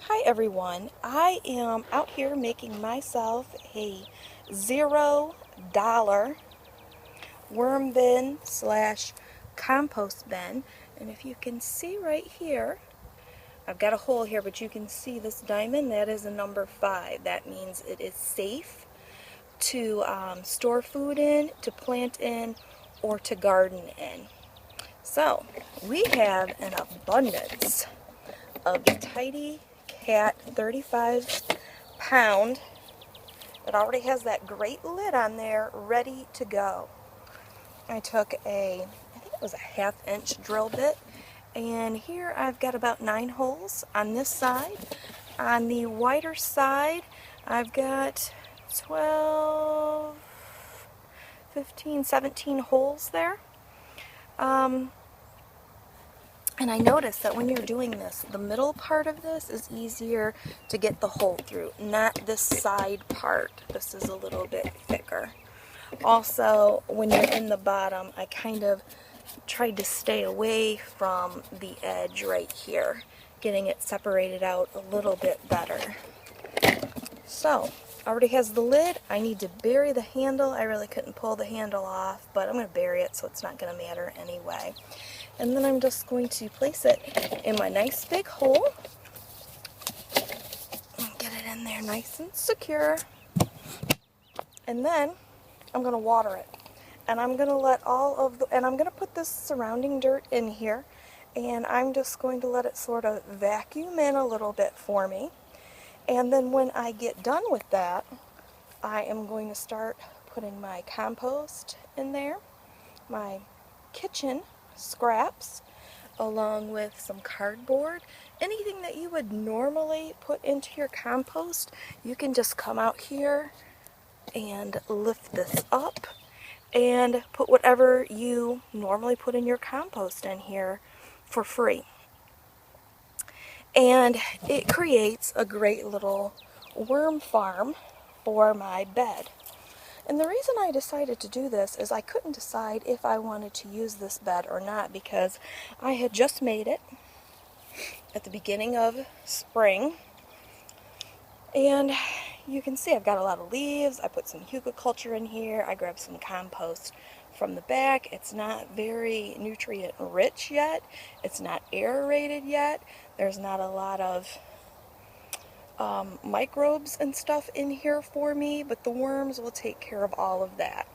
Hi everyone, I am out here making myself a $0 worm bin slash compost bin. And if you can see right here, I've got a hole here, but you can see this diamond, that is a number 5. That means it is safe to store food in, to plant in, or to garden in. So we have an abundance of the Tidy Cat 35-pound. It already has that great lid on there ready to go. I took I think it was a 1/2-inch drill bit, and here I've got about 9 holes on this side. On the wider side, I've got 12, 15, 17 holes there. And I noticed that when you're doing this, the middle part of this is easier to get the hole through, not this side part. This is a little bit thicker. Also, when you're in the bottom, I kind of tried to stay away from the edge right here, getting it separated out a little bit better. So, already has the lid. I need to bury the handle. I really couldn't pull the handle off, but I'm going to bury it so it's not going to matter anyway. And then I'm just going to place it in my nice big hole. Get it in there nice and secure. And then I'm going to water it. And I'm going to let and I'm going to put this surrounding dirt in here. And I'm just going to let it sort of vacuum in a little bit for me. And then when I get done with that, I am going to start putting my compost in there, my kitchen scraps, along with some cardboard. Anything that you would normally put into your compost, you can just come out here and lift this up and put whatever you normally put in your compost in here for free. And it creates a great little worm farm for my bed. And the reason I decided to do this is I couldn't decide if I wanted to use this bed or not, because I had just made it at the beginning of spring. And you can see I've got a lot of leaves. I put some hugelkultur in here. I grabbed some compost from the back. It's not very nutrient rich yet. It's not aerated yet. There's not a lot of microbes and stuff in here for me, but the worms will take care of all of that.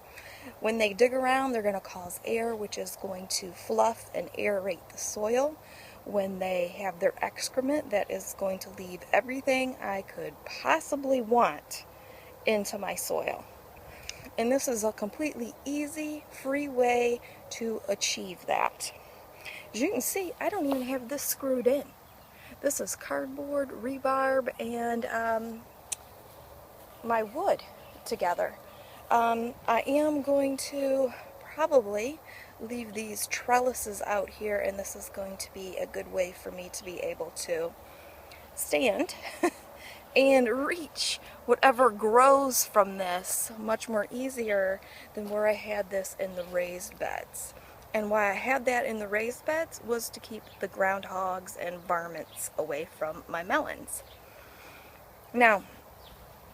When they dig around, they're going to cause air, which is going to fluff and aerate the soil. When they have their excrement, that is going to leave everything I could possibly want into my soil. And this is a completely easy, free way to achieve that. As you can see, I don't even have this screwed in. This is cardboard, rebarb, and my wood together. I am going to probably leave these trellises out here, and this is going to be a good way for me to be able to stand and reach whatever grows from this much more easier than where I had this in the raised beds. And why I had that in the raised beds was to keep the groundhogs and varmints away from my melons. Now,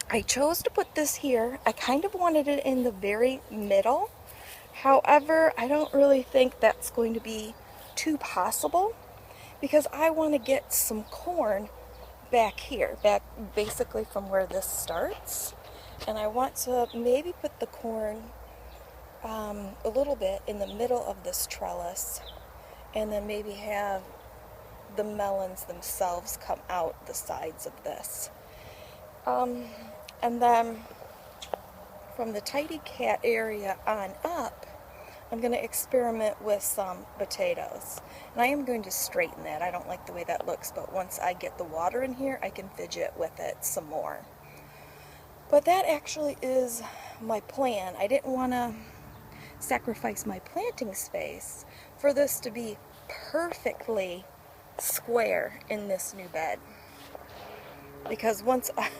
I chose to put this here. I kind of wanted it in the very middle. However, I don't really think that's going to be too possible, because I want to get some corn back here, back basically from where this starts. And I want to maybe put the corn a little bit in the middle of this trellis, and then maybe have the melons themselves come out the sides of this. And then from the Tidy Cat area on up, I'm going to experiment with some potatoes. And I am going to straighten that. I don't like the way that looks, but once I get the water in here, I can fidget with it some more. But that actually is my plan. I didn't want to sacrifice my planting space for this to be perfectly square in this new bed. Because once I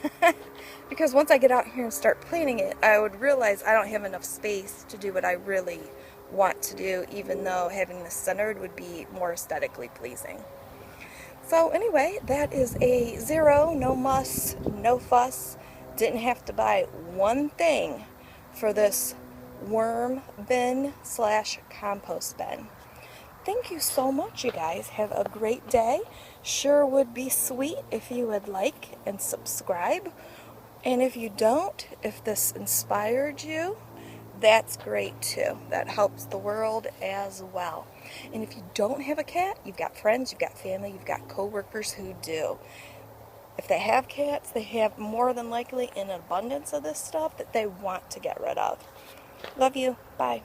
get out here and start planting it, I would realize I don't have enough space to do what I really want to do, even though having this centered would be more aesthetically pleasing. So anyway, that is a 0, no muss, no fuss. Didn't have to buy one thing for this worm bin slash compost bin. Thank you so much, you guys. Have a great day. Sure would be sweet if you would like and subscribe. And if you don't, if this inspired you, that's great too. That helps the world as well. And if you don't have a cat, you've got friends, you've got family, you've got coworkers who do. If they have cats, they have more than likely an abundance of this stuff that they want to get rid of. Love you. Bye.